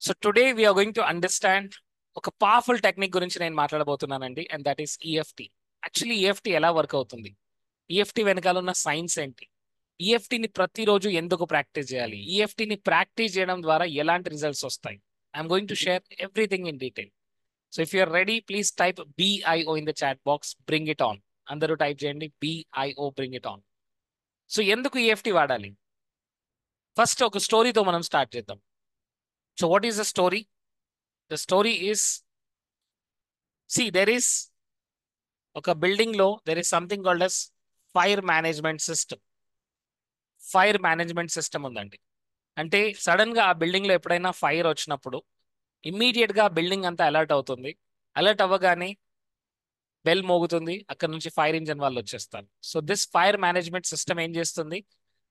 So today we're going to understand ఒక powerful technique గురించి నేను మాట్లాడబోతున్నానండి, and that is EFT. Actually EFT ఎలా వర్క్ అవుతుంది, ఈఎఫ్టి వెనకాల ఉన్న సైన్స్ ఏంటి, ఈఎఫ్టిని ప్రతిరోజు ఎందుకు ప్రాక్టీస్ చేయాలి, ఈఎఫ్టిని ప్రాక్టీస్ చేయడం ద్వారా ఎలాంటి రిజల్ట్స్ వస్తాయి. I'm going to share everything in detail. So if you're ready, please type BIO in the chat box. Bring it on. అందరూ టైప్ చేయండి BIO, bring it on. So ఎందుకు ఈఎఫ్టి వాడాలి? First ఒక స్టోరీతో మనం స్టార్ట్ చేద్దాం. So what is the story? The story is, there is ఒక building లో there is something called as fire management system. Fire management system ఉందండి. అంటే సడన్ గా ఆ బిల్డింగ్ లో ఎప్పుడైనా ఫైర్ వచ్చినప్పుడు ఇమ్మీడియట్ గా బిల్డింగ్ అంతా అలర్ట్ అవుతుంది. అలర్ట్ అవ్వగానే బెల్ మోగుతుంది, అక్కడ నుంచి ఫైర్ ఇంజన్ వాళ్ళు వచ్చేస్తారు. So this fire management system ఏం చేస్తుంది,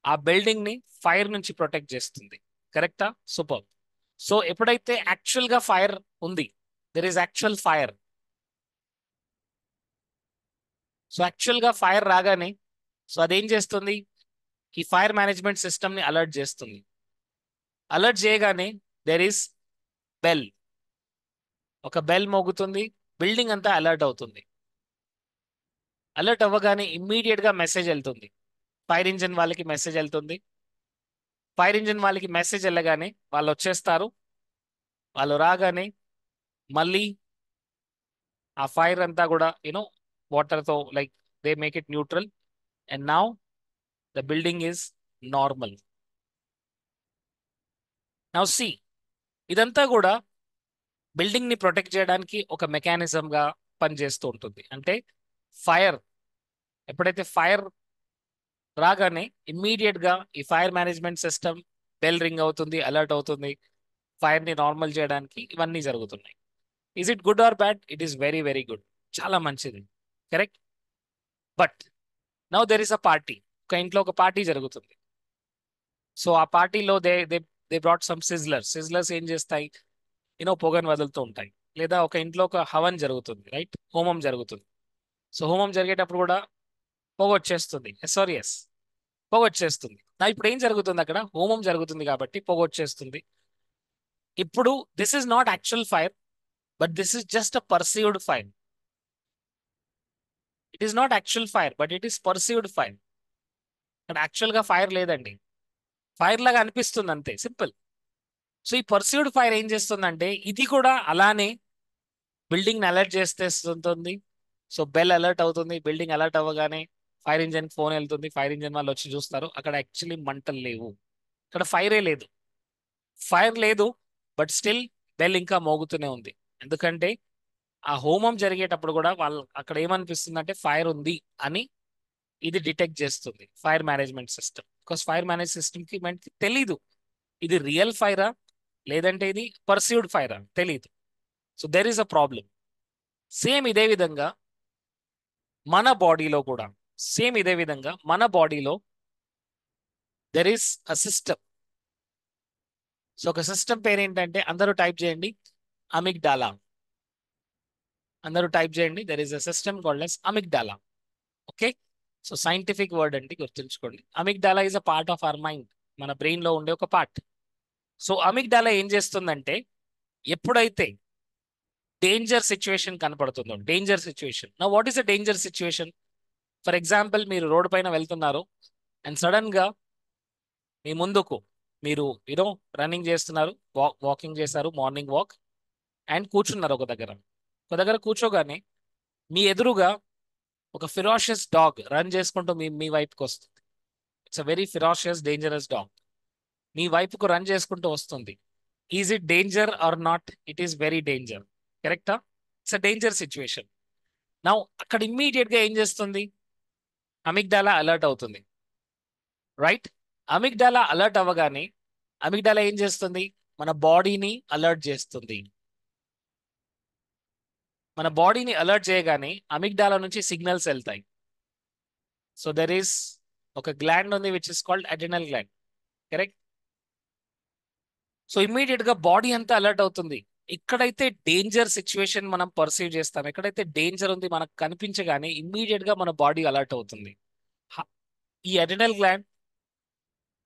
ఆ బిల్డింగ్ ని ఫైర్ నుంచి ప్రొటెక్ట్ చేస్తుంది. కరెక్టా? సూపర్. సో ఎప్పుడైతే యాక్చువల్ గా ఫైర్ ఉంది, there is actual fire. So actual గా ఫైర్ రాగానే సో అదేం చేస్తుంది, ఈ ఫైర్ మేనేజ్మెంట్ సిస్టమ్ ని అలర్ట్ చేస్తుంది. అలర్ట్ చేయగానే దెర్ ఈస్ బెల్, ఒక బెల్ మోగుతుంది, బిల్డింగ్ అంతా అలర్ట్ అవుతుంది. అలర్ట్ అవ్వగానే ఇమ్మీడియట్ గా మెసేజ్ వెళ్తుంది, ఫైర్ ఇంజిన్ వాళ్ళకి మెసేజ్ వెళ్తుంది. ఫైర్ ఇంజిన్ వాళ్ళకి మెసేజ్ వెళ్ళగానే వాళ్ళు వచ్చేస్తారు. వాళ్ళు రాగానే మళ్ళీ ఆ ఫైర్ అంతా కూడా వాటర్ తో like they make it neutral, and now the building is normal. Now see, ఇదంతా కూడా బిల్డింగ్ ని ప్రొటెక్ట్ చేయడానికి ఒక మెకానిజం గా పనిచేస్తూ ఉంటుంది. అంటే ఫైర్, ఎప్పుడైతే ఫైర్ రాగానే ఇమ్మీడియట్ గా ఈ fire management system bell ring అవుతుంది, అలర్ట్ అవుతుంది, ఫైర్ ని నార్మల్ చేయడానికి ఇవన్నీ జరుగుతున్నాయి. Is it good or bad? It is very very good, చాలా మంచిది. Correct. But now there is a party. ఒక ఇంట్లో ఒక పార్టీ జరుగుతుంది. సో ఆ పార్టీలో they they they brought some sizzlers. Sizzlers ఏం చేస్తాయి, పొగను వదులుతూ ఉంటాయి. లేదా ఒక ఇంట్లో ఒక హవన్ జరుగుతుంది, రైట్, హోమం జరుగుతుంది. సో హోమం జరిగేటప్పుడు కూడా పొగ వచ్చేస్తుంది. సారీ, ఎస్, పొగ వచ్చేస్తుంది. నా ఇప్పుడు ఏం జరుగుతుంది, అక్కడ హోమం జరుగుతుంది కాబట్టి పొగ వచ్చేస్తుంది. ఇప్పుడు this is not actual fire, but this is just a perceived fire. It is not actual fire, but it is perceived fire. ఇక్కడ యాక్చువల్ గా ఫైర్ లేదండి, ఫైర్ లాగా అనిపిస్తుంది అంతే, సింపుల్. సో ఈ పర్సీవ్డ్ ఫైర్ ఏం చేస్తుందంటే ఇది కూడా అలానే బిల్డింగ్ ని అలర్ట్ చేస్తుంది. సో బెల్ అలర్ట్ అవుతుంది, బిల్డింగ్ అలర్ట్ అవ్వగానే ఫైర్ ఇంజన్ ఫోన్ వెళ్తుంది, ఫైర్ ఇంజన్ వాళ్ళు వచ్చి చూస్తారు, అక్కడ యాక్చువల్లీ మంటలు లేవు, ఇక్కడ ఫైరే లేదు. ఫైర్ లేదు, బట్ స్టిల్ బెల్ ఇంకా మోగుతూనే ఉంది. ఎందుకంటే ఆ హోమం జరిగేటప్పుడు కూడా వాళ్ళు అక్కడ ఏమనిపిస్తుంది అంటే ఫైర్ ఉంది అని ఇది డిటెక్ట్ చేస్తుంది fire management system. Because fire manage system కి మనకి తెలీదు ఇది రియల్ ఫైరా లేదంటే ఇది పర్సీవ్డ్ ఫైరా, తెలీదు. So there is a problem. Same ఇదే విధంగా మన బాడీలో కూడా, సేమ్ ఇదే విధంగా మన బాడీలో there is a system. So ఒక సిస్టమ్ పేరు ఏంటంటే, అందరూ టైప్ చేయండి అమిగ్డాలా. అందరూ టైప్ చేయండి, there is a system called as amygdala. Okay. So scientific word అండి, గుర్తుంచుకోండి. Amygdala is a part of our mind, మన బ్రెయిన్ లో ఉండే ఒక పార్ట్. సో అమిగ్డాలా ఏం చేస్తుందంటే, ఎప్పుడైతే డేంజర్ సిచ్యువేషన్ కనపడుతుందో, డేంజర్ సిచ్యువేషన్, నా what is a danger situation? For example, మీరు రోడ్ పైన వెళ్తున్నారు అండ్ సడన్ గా మీ ముందుకు మీరు రన్నింగ్ చేస్తున్నారు, వాకింగ్ చేశారు, మార్నింగ్ వాక్, అండ్ కూర్చున్నారు ఒక దగ్గర కూర్చోగానే మీ ఎదురుగా ఒక ఫిరాషియస్ డాగ్ రన్ చేసుకుంటూ మీ మీ వైపుకి వస్తుంది. It's a very ferocious dangerous dog మీ వైపుకు రన్ చేసుకుంటూ వస్తుంది. Is it danger or not? It is very danger. కరెక్టా? It's a danger situation. Now అక్కడ ఇమ్మీడియట్ గా ఏం చేస్తుంది, అమిగ్డాలా అలర్ట్ అవుతుంది, రైట్. అమిగ్డాలా అలర్ట్ అవ్వగానే అమిగ్డాలా ఏం చేస్తుంది, మన బాడీని అలర్ట్ చేస్తుంది. మన బాడీని అలర్ట్ చేయగానే అమిగ్డాలా నుంచి సిగ్నల్స్ వెళ్తాయి. సో దెర్ ఈస్ ఒక గ్లాండ్ ఉంది which is called adrenal gland. Correct. So immediate గా బాడీ అంతా అలర్ట్ అవుతుంది. ఎక్కడైతే డేంజర్ సిచ్యువేషన్ మనం పర్సీవ్ చేస్తాం, ఎక్కడైతే డేంజర్ ఉంది మనకు కనిపించగానే ఇమ్మీడియట్ గా మన బాడీ అలర్ట్ అవుతుంది. ఈ అడ్రినల్ గ్లాండ్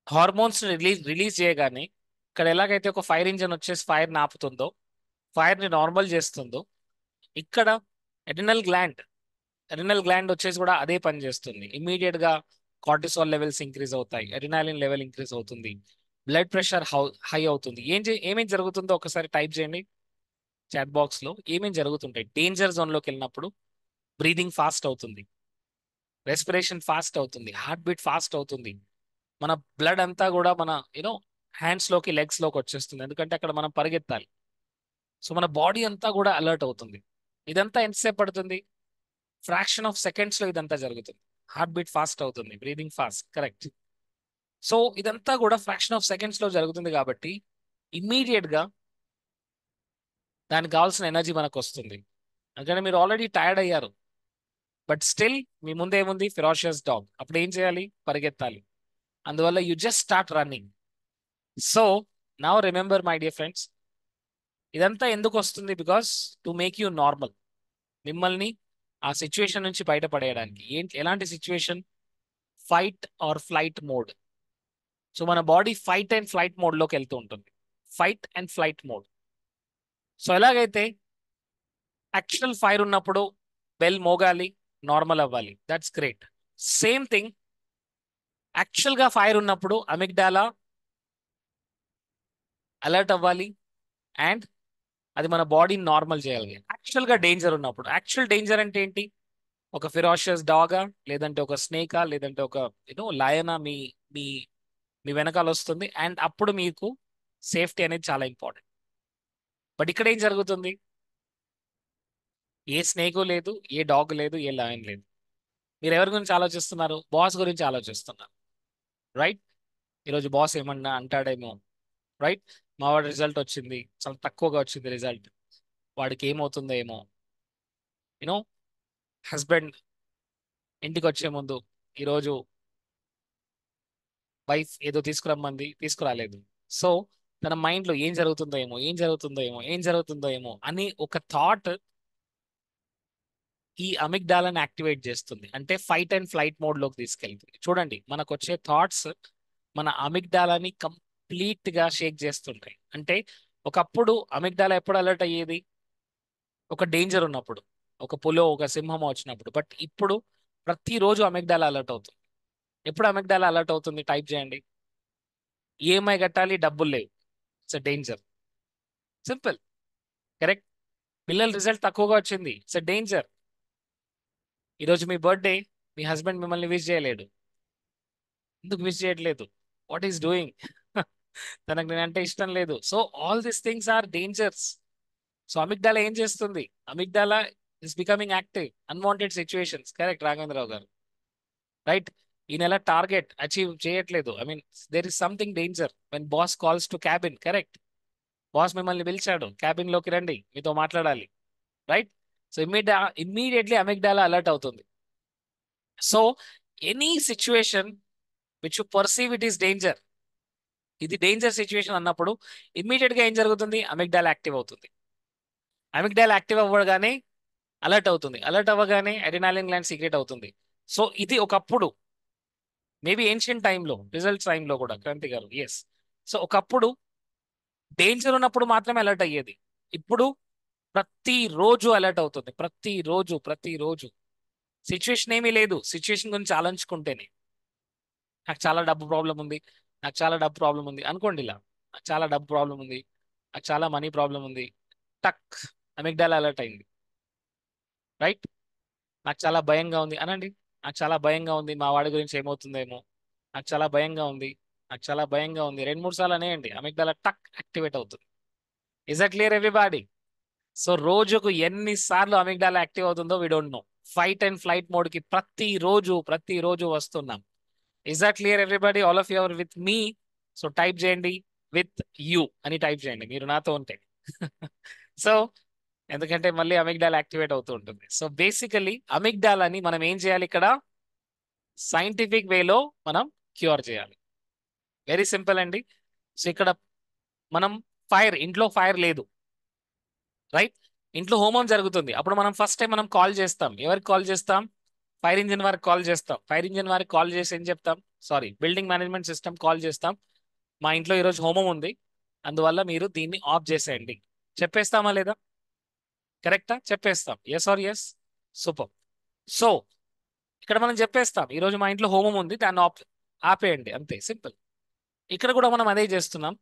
హార్మోన్స్ రిలీజ్ చేయగానే ఇక్కడ ఎలాగైతే ఒక ఫైర్ ఇంజిన్ వచ్చేసి ఫైర్ ఆపుతుందో, ఫైర్ ని నార్మల్ చేస్తుందో, ఇక్కడ ఎడ్రినల్ గ్లాండ్ ఎడ్రినల్ గ్లాండ్ వచ్చేసి కూడా అదే పని చేస్తుంది. ఇమీడియట్ గా కార్టిసాల్ లెవెల్స్ ఇంక్రీజ్ అవుతాయి, ఎడ్రినాలిన్ లెవెల్ ఇంక్రీజ్ అవుతుంది, బ్లడ్ ప్రెషర్ హై అవుతుంది. ఏమేం జరుగుతుందో ఒకసారి టైప్ చేయండి చాట్ బాక్స్ లో. ఏమేం జరుగుతుంటాయి? డేంజర్ జోన్ లోకి వెళ్ళినప్పుడు బ్రీదింగ్ ఫాస్ట్ అవుతుంది, రెస్పిరేషన్ ఫాస్ట్ అవుతుంది, హార్ట్ బీట్ ఫాస్ట్ అవుతుంది, మన బ్లడ్ అంతా కూడా మన హ్యాండ్స్ లోకి లెగ్స్ లోకి వచ్చేస్తుంది, ఎందుకంటే అక్కడ మనం పరిగెత్తాలి. సో మన బాడీ అంతా కూడా అలర్ట్ అవుతుంది. ఇదంతా ఎంతసేపు పడుతుంది? ఫ్రాక్షన్ ఆఫ్ సెకండ్స్ లో ఇదంతా జరుగుతుంది. హార్ట్ బీట్ ఫాస్ట్ అవుతుంది, బ్రీదింగ్ ఫాస్ట్, కరెక్ట్. సో ఇదంతా కూడా ఫ్రాక్షన్ ఆఫ్ సెకండ్స్ లో జరుగుతుంది కాబట్టి ఇమ్మీడియట్ గా దానికి కావాల్సిన ఎనర్జీ మనకు వస్తుంది. అందుకని మీరు ఆల్రెడీ టైర్డ్ అయ్యారు, బట్ స్టిల్ మీ ముందు ఏముంది? ఫిరాషియస్ డాగ్. అప్పుడు ఏం చేయాలి? పరిగెత్తాలి. అందువల్ల you just start running. So now remember my dear friends, ఇదంతా ఎందుకు వస్తుంది? Because to make you normal, మిమ్మల్ని ఆ సిచ్యువేషన్ నుంచి బయటపడేయడానికి. ఎలాంటి situation? Fight or flight mode. So మన బాడీ ఫైట్ అండ్ ఫ్లైట్ మోడ్లోకి వెళ్తూ ఉంటుంది. Fight and flight mode. So ఎలాగైతే యాక్చువల్ ఫైర్ ఉన్నప్పుడు బెల్ మోగాలి, నార్మల్ అవ్వాలి, దట్స్ గ్రేట్. సేమ్ థింగ్, యాక్చువల్గా ఫైర్ ఉన్నప్పుడు అమిగ్డాలా అలర్ట్ అవ్వాలి అండ్ అది మన బాడీని నార్మల్ చేయాలి. యాక్చువల్గా డేంజర్ ఉన్నప్పుడు, యాక్చువల్ డేంజర్ అంటే ఏంటి? ఒక ఫిరాషియస్ డాగా, లేదంటే ఒక స్నేకా, లేదంటే ఒక లయనా మీ మీ మీ వెనకాల వస్తుంది, అండ్ అప్పుడు మీకు సేఫ్టీ అనేది చాలా ఇంపార్టెంట్. బట్ ఇక్కడ ఏం జరుగుతుంది? ఏ స్నేకు లేదు, ఏ డాగ్ లేదు, ఏ లయన్ లేదు. మీరు ఎవరి గురించి ఆలోచిస్తున్నారు? బాస్ గురించి ఆలోచిస్తున్నారు, రైట్? ఈరోజు బాస్ ఏమన్నా అంటాడేమో, రైట్? మా వాడి రిజల్ట్ వచ్చింది, చాలా తక్కువగా వచ్చింది రిజల్ట్, వాడికి ఏమవుతుందో ఏమో. యూనో హస్బెండ్ ఇంటికి వచ్చే ముందు ఈరోజు వైఫ్ ఏదో తీసుకురమ్మంది, తీసుకురాలేదు. సో తన మైండ్లో ఏం జరుగుతుందో ఏమో, ఏం జరుగుతుందో ఏమో, ఏం జరుగుతుందో ఏమో అని ఒక థాట్ ఈ అమిగ్డాలని యాక్టివేట్ చేస్తుంది. అంటే ఫైట్ అండ్ ఫ్లైట్ మోడ్లోకి తీసుకెళ్తుంది. చూడండి, మనకు వచ్చే థాట్స్ మన అమిగ్డాలని కంప్లీట్ గా షేక్ చేస్తుంటాయి. అంటే ఒకప్పుడు అమిగ్డాలా ఎప్పుడు అలర్ట్ అయ్యేది? ఒక డేంజర్ ఉన్నప్పుడు, ఒక పులో, ఒక సింహం వచ్చినప్పుడు. బట్ ఇప్పుడు ప్రతిరోజు అమిగ్డాలా అలర్ట్ అవుతుంది. ఎప్పుడు అమిగ్డాలా అలర్ట్ అవుతుంది? టైప్ చేయండి. ఈఎంఐ కట్టాలి, డబ్బులు లేవు, ఇట్స్ డేంజర్. Simple, correct. పిల్లల రిజల్ట్ తక్కువగా వచ్చింది, ఇట్స్ డేంజర్. ఈరోజు మీ బర్త్డే, మీ హస్బెండ్ మిమ్మల్ని విష్ చేయలేడు. ఎందుకు విష్ చేయట్లేదు? What is doing? తనకు నేనంటే ఇష్టం లేదు. So all these things are dangers. So amygdala ఏం చేస్తుంది? Amygdala is becoming active. Unwanted situations, correct Raghavendra Rao గారు, రైట్? ఈ నెల టార్గెట్ అచీవ్ చేయట్లేదు, I mean there is something danger. When boss calls to cabin, correct? Boss మిమ్మల్ని పిలిచాడు, cabin లోకి రండి, మీతో మాట్లాడాలి, right? So immediately amygdala alert అవుతుంది. So any situation which you perceive it is danger, ఇది డేంజర్ సిచ్యువేషన్ అన్నప్పుడు ఇమ్మీడియట్ గా ఏం జరుగుతుంది? అమిగ్డాలా యాక్టివ్ అవుతుంది. అమిగ్డాలా యాక్టివ్ అవ్వగానే అలర్ట్ అవుతుంది, అలర్ట్ అవ్వగానే అడ్రినాలిన్ గ్లాండ్ సీక్రెట్ అవుతుంది. సో ఇది ఒకప్పుడు, మేబీ ఏన్షియంట్ టైంలో, రిజల్ట్స్ టైంలో కూడా, క్రాంతి గారు, ఎస్. సో ఒకప్పుడు డేంజర్ ఉన్నప్పుడు మాత్రమే అలర్ట్ అయ్యేది. ఇప్పుడు ప్రతిరోజు అలర్ట్ అవుతుంది, ప్రతిరోజు ప్రతిరోజు. సిచ్యువేషన్ ఏమీ లేదు, సిచ్యువేషన్ గురించి ఆలోచించుకుంటేనే. నాకు చాలా డబ్బు ప్రాబ్లం ఉంది, నాకు చాలా డబ్బు ప్రాబ్లం ఉంది అనుకోండి. ఇలా నాకు చాలా డబ్బు ప్రాబ్లం ఉంది, నాకు చాలా మనీ ప్రాబ్లం ఉంది, టక్ అమిగ్డాలా అలర్ట్ అయింది, రైట్? నాకు చాలా భయంగా ఉంది అనండి. నాకు చాలా భయంగా ఉంది, మా వాడి గురించి ఏమవుతుందేమో, నాకు చాలా భయంగా ఉంది, నాకు చాలా భయంగా ఉంది. రెండు మూడు సార్లు అనేయండి, అమిగ్డాలా టక్ యాక్టివేట్ అవుతుంది. Is that clear everybody? So రోజుకు ఎన్నిసార్లు అమిగ్డాలా యాక్టివ్ అవుతుందో we don't know. Fight and flight mode కి ప్రతిరోజు ప్రతిరోజు వస్తున్నాం. Is that clear everybody? All of your with me? So type చేయండి విత్ యూ అని టైప్ చేయండి మీరు నాతో ఉంటే. సో ఎందుకంటే మళ్ళీ అమిగ్డాల్ యాక్టివేట్ అవుతూ ఉంటుంది. సో బేసికలీ అమిగ్డాలని మనం ఏం చేయాలి? ఇక్కడ సైంటిఫిక్ వేలో మనం క్యూర్ చేయాలి. వెరీ సింపుల్ అండి. సో ఇక్కడ మనం ఇంట్లో ఫైర్ లేదు, రైట్? ఇంట్లో హోమం జరుగుతుంది. అప్పుడు మనం ఫస్ట్ టైం మనం కాల్ చేస్తాం. ఎవరికి కాల్ చేస్తాం? ఫైర్ ఇంజిన్ వారికి కాల్ చేస్తాం. ఫైర్ ఇంజిన్ వారికి కాల్ చేసి ఏం చెప్తాం? Sorry, building management system call చేస్తాం. మా ఇంట్లో ఈరోజు హోమం ఉంది, అందువల్ల మీరు దీన్ని ఆఫ్ చేసేయండి. చెప్పేస్తామా లేదా? కరెక్టా? చెప్పేస్తాం. Yes or yes? Super. So ఇక్కడ మనం చెప్పేస్తాం, ఈరోజు మా ఇంట్లో హోమం ఉంది, దాన్ని ఆపేయండి, అంతే, సింపుల్. ఇక్కడ కూడా మనం అదే చేస్తున్నాం.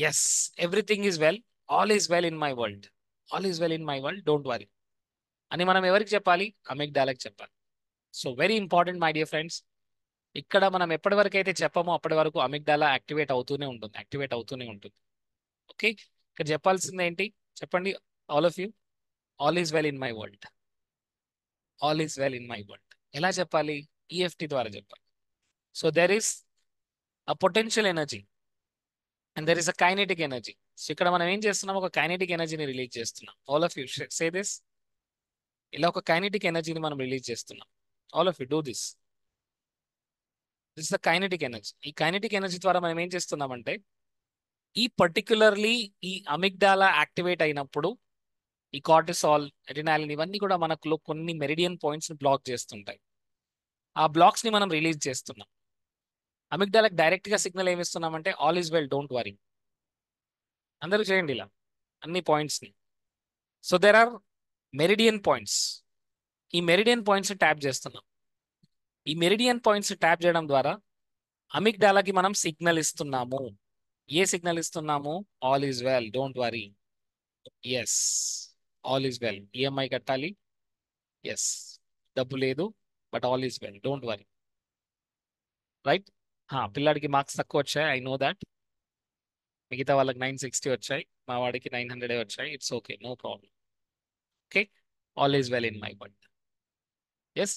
Yes, everything is well, all is well in my world, all is well in my world, don't worry అని మనం ఎవరికి చెప్పాలి? అమిగ్డాలాకి చెప్పాలి. So very important my dear friends. ఇక్కడ మనం ఎప్పటి వరకు అయితే చెప్పామో అప్పటి వరకు అమిగ్డాలా యాక్టివేట్ అవుతూనే ఉంటుంది, యాక్టివేట్ అవుతూనే ఉంటుంది. ఓకే, ఇక్కడ చెప్పాల్సింది ఏంటి చెప్పండి, all of you. All is well in my world, all is well in my world. ఎలా చెప్పాలి? ఈఎఫ్టి ద్వారా చెప్పాలి. So there is a potential energy and there is a kinetic energy. So ఇక్కడ మనం ఏం చేస్తున్నాం? ఒక కైనెటిక్ ఎనర్జీని రిలీజ్ చేస్తున్నాం. All of you say this. ఇలా ఒక కైనెటిక్ ఎనర్జీని మనం రిలీజ్ చేస్తున్నాం. All of you do this. This is the kinetic energy. ఈ కైనెటిక్ ఎనర్జీ ద్వారా మనం ఏం చేస్తున్నామంటే, ఈ పర్టికులర్లీ ఈ అమిగ్డాలా యాక్టివేట్ అయినప్పుడు ఈ కార్టిసాల్, అడ్రినాలిన్ ఇవన్నీ కూడా మనకు కొన్ని మెరిడియన్ పాయింట్స్ ని బ్లాక్ చేస్తుంటాయి. ఆ బ్లాక్స్ ని మనం రిలీజ్ చేస్తున్నాం. అమిగ్డాలకు డైరెక్ట్ గా సిగ్నల్ ఏమి ఇస్తున్నామంటే, all is well, don't worry. అందరూ చేయండి ఇలా అన్ని పాయింట్స్ ని. So there are meridian points. ఈ మెరిడియన్ పాయింట్స్ ట్యాప్ చేస్తున్నాం. ఈ మెరిడియన్ పాయింట్స్ ట్యాప్ చేయడం ద్వారా అమిగ్డాలాకి మనం సిగ్నల్ ఇస్తున్నాము. ఏ సిగ్నల్ ఇస్తున్నాము? All is well, don't worry. Yes, all is well. EMI కట్టాలి, ఎస్, డబ్బు లేదు, but all is well, don't worry. Right? పిల్లాడికి మార్క్స్ తక్కువ వచ్చాయి, ఐ నో దాట్. మిగతా వాళ్ళకి 960 వచ్చాయి, మా వాడికి 900 వచ్చాయి. It's okay, no problem. Okay, all is well in my birth. Yes,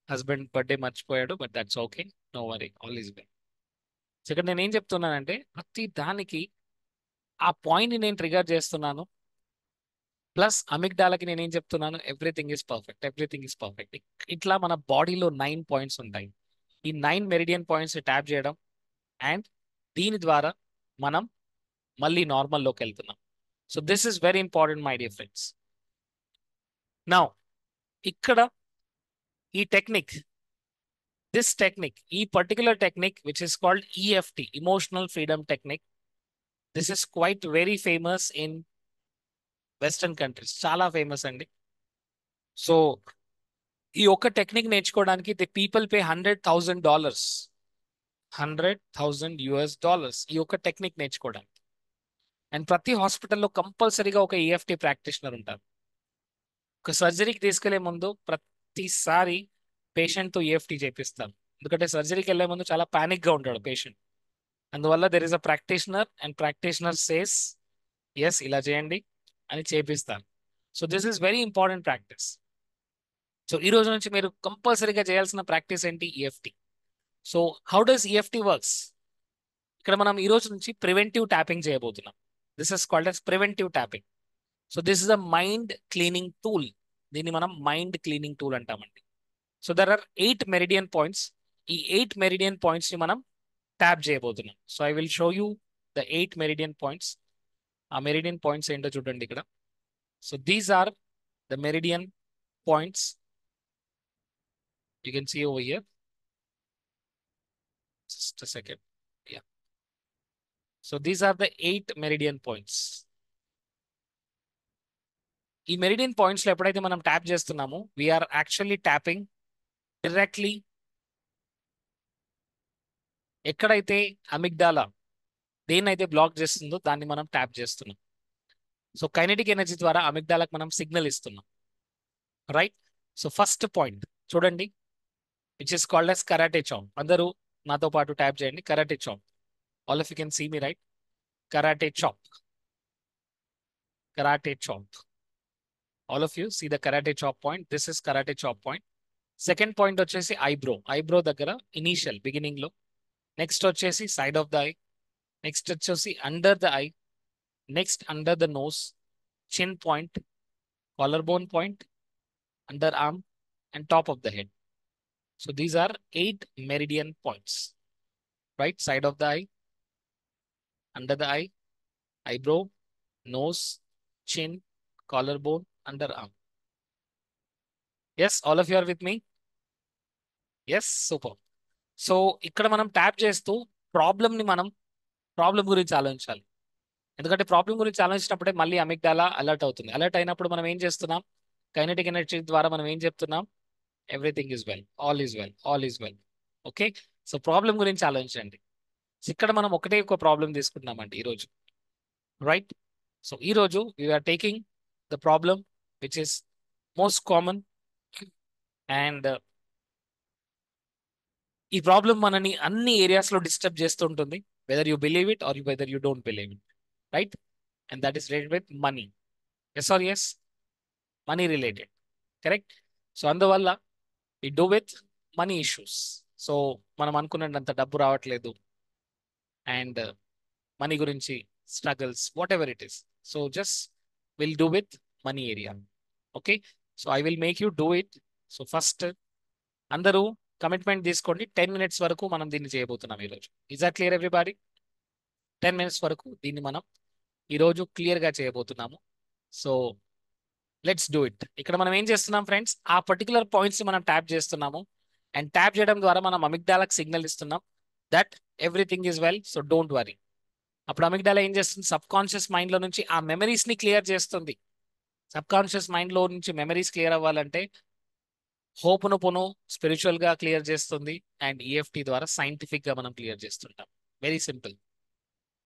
husband birthday మర్చిపోయాడు, but that's okay, no worry, all is well. ఇక్కడ నేను ఏం చెప్తున్నానంటే, ప్రతి దానికి ఆ పాయింట్ ని నేను ట్రిగర్ చేస్తున్నాను. ప్లస్ అమిగ్డాలకి నేను ఏం చెప్తున్నాను? Everything is perfect, everything is perfect. ఇట్లా మన బాడీలో 9 పాయింట్స్ ఉంటాయి. ఈ 9 మెరిడియన్ పాయింట్స్ ట్యాప్ చేయడం అండ్ దీని ద్వారా మనం మళ్ళీ నార్మల్లోకి వెళ్తున్నాం. So this is very important my dear friends. Now ఇక్కడ ఈ టెక్నిక్, దిస్ టెక్నిక్, ఈ particular technique which is called EFT, emotional freedom technique. This is quite very famous in western countries, చాలా ఫేమస్ అండి. సో ఈ ఒక్క technique నేర్చుకోవడానికి the people pay $100,000, $100,000 ఈ ఒక్క టెక్నిక్ నేర్చుకోవడానికి. అండ్ ప్రతి హాస్పిటల్లో కంపల్సరీగా ఒక ఈఎఫ్టి ప్రాక్టీషనర్ ఉంటారు. ఒక సర్జరీకి తీసుకెళ్లే ముందు ప్రతిసారి పేషెంట్తో ఈఎఫ్టి చేపిస్తాను, ఎందుకంటే సర్జరీకి వెళ్లే ముందు చాలా పానిక్ గా ఉంటాడు పేషెంట్. అందువల్ల there is a practitioner and practitioner says yes ఇలా చేయండి అని చేపిస్తాను. So this is very important practice. So ఈ రోజు నుంచి మీరు కంపల్సరీగా చేయాల్సిన ప్రాక్టీస్ ఏంటి? EFT. So how does EFT works? ఇక్కడ మనం ఈ రోజు నుంచి ప్రివెంటివ్ ట్యాపింగ్ చేయబోతున్నాం. This is called as preventive tapping. So this is a mind cleaning tool. దీన్ని మనం మైండ్ క్లీనింగ్ టూల్ అంటామండి. So there are 8 meridian points. ఈ 8 మెరిడియన్ పాయింట్స్ ని మనం ట్యాప్ చేయబోతున్నాం. So I will show you the 8 meridian points. ఆ meridian points ఏంటో చూడండి ఇక్కడ. So these are the meridian points. You can see over here. Just a second. Yeah. So these are the 8 meridian points. ఈ meridian points లో ఎప్పుడైతే మనం tap చేస్తున్నామో we are actually tapping directly ఎక్కడైతే అమిగ్డాలా దేన్నైతే బ్లాక్ చేస్తుందో దాన్ని మనం ట్యాప్ చేస్తున్నాం. సో కైనెటిక్ ఎనర్జీ ద్వారా అమిగ్డాలకు మనం సిగ్నల్ ఇస్తున్నాం. రైట్? సో ఫస్ట్ పాయింట్ చూడండి, which is called as karate chop. అందరూ నాతో పాటు ట్యాప్ చేయండి. Karate chop. All of you can see me, right? Karate chop, karate chop. All of you see the karate chop point. This is karate chop point. Second point వచ్చేసి eyebrow, eyebrow దగ్గర initial beginning లో. Next వచ్చేసి side of the eye. Next వచ్చేసి under the eye. Next under the nose, చిన్ point, collar bone point, under arm and top of the head. So these are 8 meridian points. Right? Side of the eye, under the eye, eyebrow, nose, chin, collar bone, under arm. Yes, all of you are with me? Yes, super. So ఇక్కడ మనం tap చేస్తూ problem గురించి ఆలోచించాలి. ఎందుకంటే problem గురించి ఆలోచించినప్పుడే మళ్ళీ amygdala alert అవుతుంది. Alert అయినప్పుడు మనం ఏం చేస్తున్నాం? కైనెటిక్ ఎనర్జీ ద్వారా మనం ఏం చెప్తున్నాం? Everything is well, all is well, all is well. Okay, so problem గురించి ఆలోచించండి. So ఇక్కడ మనం ఒకటే ఒక ప్రాబ్లం తీసుకుంటున్నామండి ఈరోజు, రైట్? సో ఈరోజు we are taking the problem which is most common, and ఈ ప్రాబ్లం మనని అన్ని ఏరియాస్ లో డిస్టర్బ్ చేస్తుంటుంది, whether you believe it or whether you don't believe it, right? And that is related with money. Yes or yes? Money related, correct? So అందువల్ల ఈ do with money issues. So మనం అనుకున్నంత డబ్బు రావట్లేదు, and money గురించి struggles, whatever it is. So just will do with money area. Okay, so I will make you do it. So first అందరూ commitment తీసుకోండి, 10 minutes వరకు మనం దీన్ని చేయబోతున్నాం ఈరోజు. Is that clear everybody? 10 minutes వరకు దీన్ని మనం ఈరోజు క్లియర్గా చేయబోతున్నాము. So let's do it. ఇక్కడ మనం ఏం చేస్తున్నాం ఫ్రెండ్స్? ఆ పర్టికులర్ పాయింట్స్ మనం ట్యాప్ చేస్తున్నాము, అండ్ ట్యాప్ చేయడం ద్వారా మనం అమిగ్డాలకు సిగ్నల్ ఇస్తున్నాం that everything is well, so don't worry. అప్పుడు అమిగ్డాలా ఏం చేస్తుంది? సబ్ కాన్షియస్ మైండ్ లో నుంచి ఆ మెమరీస్ ని క్లియర్ చేస్తుంది. సబ్ కాన్షియస్ మైండ్ లో నుంచి మెమరీస్ క్లియర్ అవ్వాలంటే హోపునొపును స్పిరిచువల్ గా క్లియర్ చేస్తుంది, అండ్ ఈఎఫ్టి ద్వారా సైంటిఫిక్ గా మనం క్లియర్ చేస్తుంటాం. Very simple.